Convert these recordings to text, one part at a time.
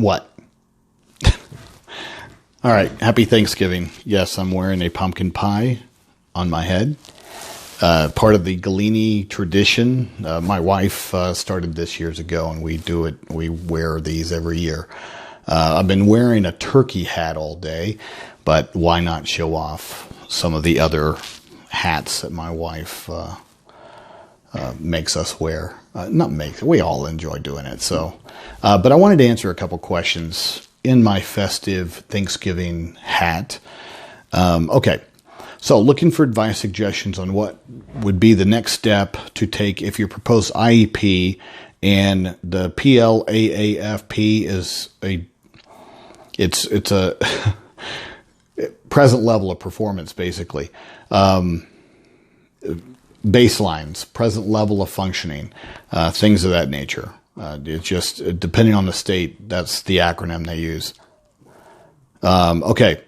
What? All right. Happy Thanksgiving. Yes, I'm wearing a pumpkin pie on my head. Part of the Galini tradition. My wife started this years ago, and we do it. We wear these every year. I've been wearing a turkey hat all day, but why not show off some of the other hats that my wife makes us wear? We all enjoy doing it. So, but I wanted to answer a couple questions in my festive Thanksgiving hat. Okay. So looking for advice, suggestions on what would be the next step to take if your proposed IEP and the PLAAFP is it's a present level of performance, basically. Baselines, present level of functioning, things of that nature. It's just depending on the state, that's the acronym they use. Okay.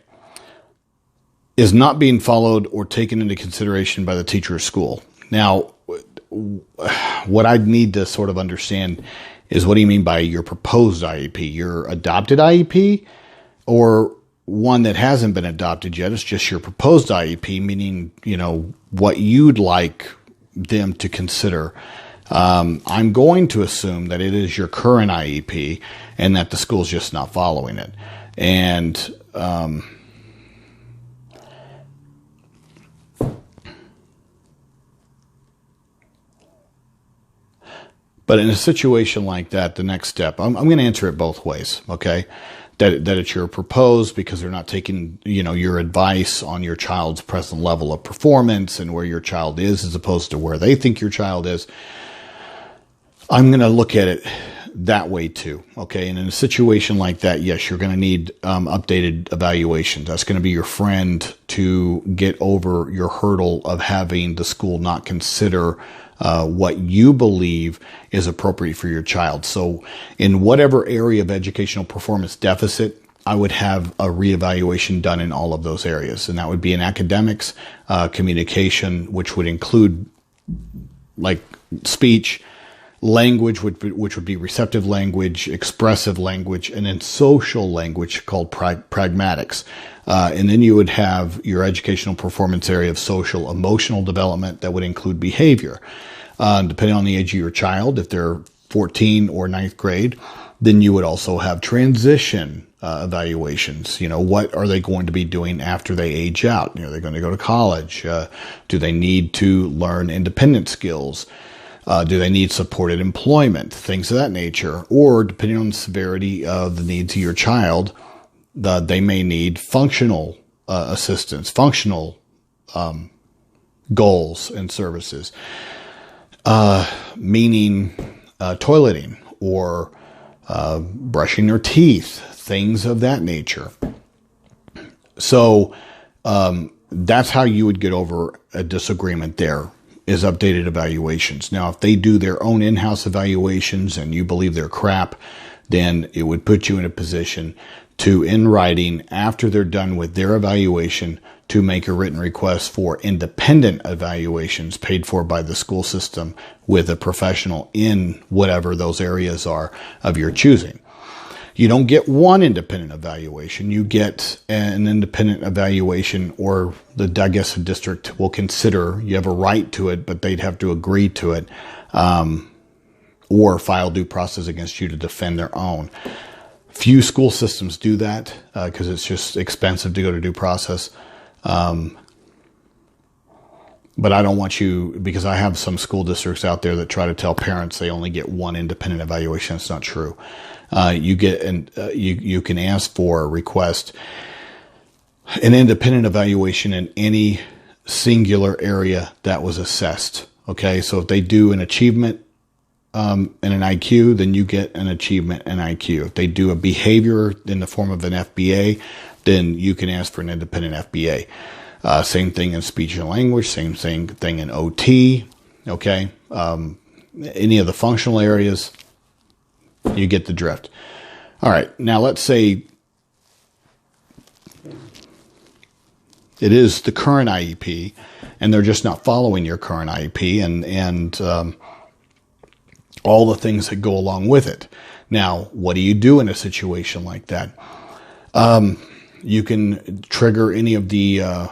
Is not being followed or taken into consideration by the teacher or school. Now, what I'd need to sort of understand is, what do you mean by your proposed IEP? Your adopted IEP, or one that hasn't been adopted yet? It's just your proposed IEP, meaning, what you'd like them to consider. I'm going to assume that it is your current IEP and that the school's just not following it. And, but in a situation like that, the next step, I'm going to answer it both ways, okay? That it's your proposed because they're not taking, your advice on your child's present level of performance and where your child is as opposed to where they think your child is. I'm going to look at it that way too, okay? And in a situation like that, yes, you're going to need updated evaluations. That's going to be your friend to get over your hurdle of having the school not consider what you believe is appropriate for your child. So in whatever area of educational performance deficit, I would have a reevaluation done in all of those areas. And that would be in academics, communication, which would include like speech, language, which would be receptive language, expressive language, and then social language called pragmatics. And then you would have your educational performance area of social emotional development that would include behavior. Depending on the age of your child, if they're 14 or ninth grade, then you would also have transition evaluations. What are they going to be doing after they age out? Are they going to go to college? Do they need to learn independent skills? Do they need supported employment? Things of that nature. Or depending on the severity of the needs of your child, they may need functional assistance, functional goals and services, meaning toileting or brushing their teeth, things of that nature. So that's how you would get over a disagreement there, is updated evaluations. Now, if they do their own in-house evaluations and you believe they're crap, then it would put you in a position to, in writing, after they're done with their evaluation, to make a written request for independent evaluations paid for by the school system with a professional in whatever those areas are of your choosing. You don't get one independent evaluation. You get an independent evaluation, or the district will consider, you have a right to it, but they'd have to agree to it, or file due process against you to defend their own. Few school systems do that because it's just expensive to go to due process. But I don't want you, because I have some school districts out there that try to tell parents they only get one independent evaluation. It's not true. You can ask for a request, an independent evaluation in any singular area that was assessed. Okay. So if they do an achievement, and an IQ, then you get an achievement and IQ. If they do a behavior in the form of an FBA, then you can ask for an independent FBA. Same thing in speech and language, same thing in OT. Okay. Any of the functional areas, you get the drift. All right. Now let's say it is the current IEP and they're just not following your current IEP and all the things that go along with it. Now, what do you do in a situation like that? You can trigger any of the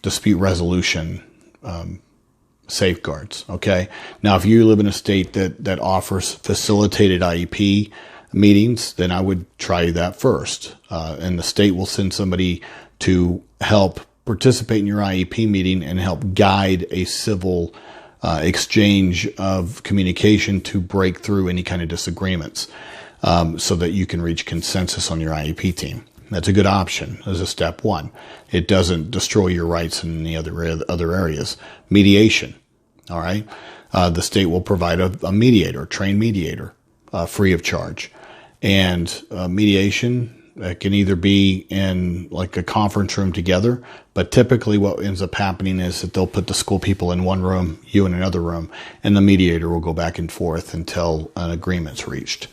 dispute resolution safeguards. Okay. Now, if you live in a state that offers facilitated IEP meetings, then I would try that first. And the state will send somebody to help participate in your IEP meeting and help guide a civil exchange of communication to break through any kind of disagreements, so that you can reach consensus on your IEP team. That's a good option as a step one. It doesn't destroy your rights in any other areas. Mediation. All right. The state will provide a mediator, trained mediator, free of charge. And mediation can either be in like a conference room together, but typically what ends up happening is that they'll put the school people in one room, you in another room, and the mediator will go back and forth until an agreement's reached.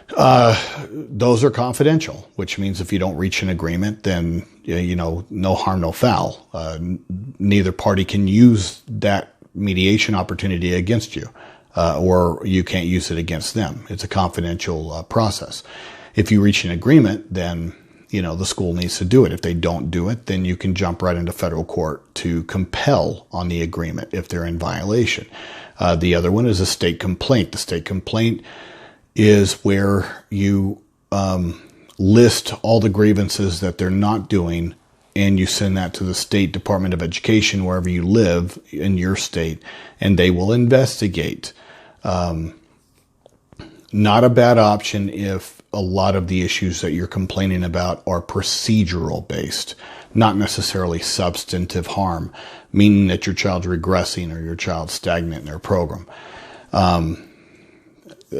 Those are confidential, which means if you don't reach an agreement, then, no harm, no foul. Neither party can use that mediation opportunity against you, or you can't use it against them. It's a confidential process. If you reach an agreement, then, the school needs to do it. If they don't do it, then you can jump right into federal court to compel on the agreement if they're in violation. The other one is a state complaint. The state complaint is where you list all the grievances that they're not doing, and you send that to the State Department of Education wherever you live in your state, and they will investigate. Not a bad option if a lot of the issues that you're complaining about are procedural based, not necessarily substantive harm, meaning that your child's regressing or your child's stagnant in their program.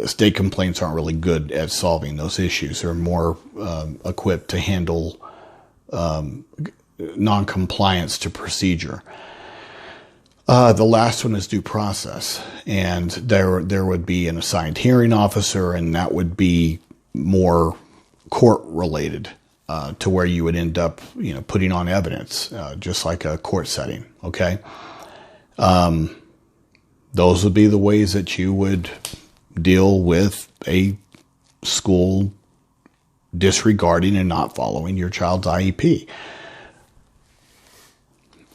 State complaints aren't really good at solving those issues. They're more equipped to handle non-compliance to procedure. The last one is due process, and there would be an assigned hearing officer, and that would be more court related, to where you would end up, putting on evidence, just like a court setting. Okay. Those would be the ways that you would deal with a school disregarding and not following your child's IEP.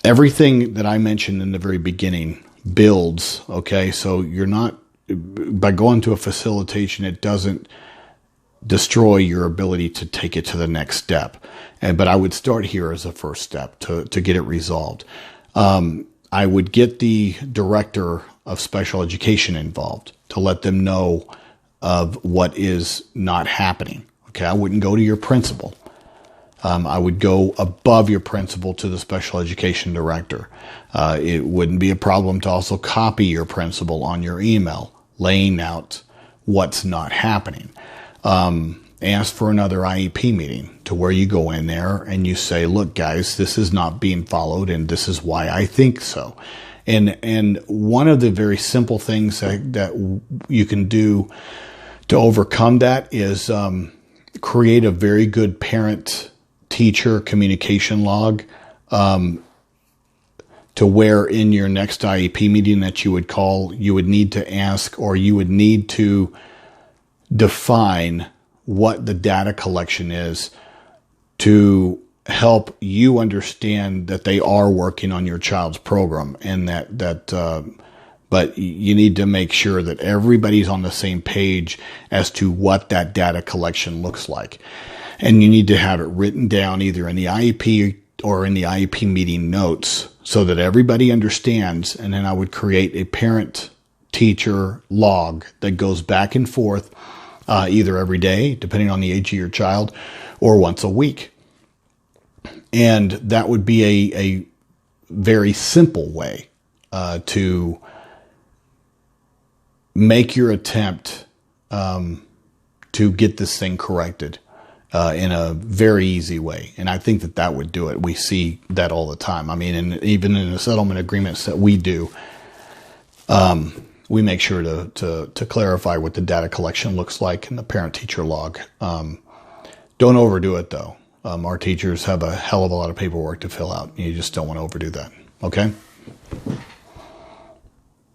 Everything that I mentioned in the very beginning builds, okay? So you're not, by going to a facilitation, it doesn't destroy your ability to take it to the next step. But I would start here as a first step to get it resolved. I would get the director of special education involved to let them know of what is not happening. Okay, I wouldn't go to your principal. I would go above your principal to the special education director. It wouldn't be a problem to also copy your principal on your email, laying out what's not happening. Ask for another IEP meeting to where you go in there and you say, look, guys, this is not being followed, and this is why I think so. And one of the very simple things that you can do to overcome that is create a very good parent-teacher communication log, to where in your next IEP meeting that you would call, you would need to ask, or you would need to define what the data collection is to help you understand that they are working on your child's program, and but you need to make sure that everybody's on the same page as to what that data collection looks like. And you need to have it written down either in the IEP or in the IEP meeting notes so that everybody understands. And then I would create a parent-teacher log that goes back and forth, either every day, depending on the age of your child, or once a week. And that would be a very simple way to make your attempt to get this thing corrected in a very easy way. And I think that would do it. We see that all the time. I mean, and even in the settlement agreements that we do, we make sure to clarify what the data collection looks like in the parent-teacher log. Don't overdo it, though. Our teachers have a hell of a lot of paperwork to fill out. You just don't want to overdo that. Okay?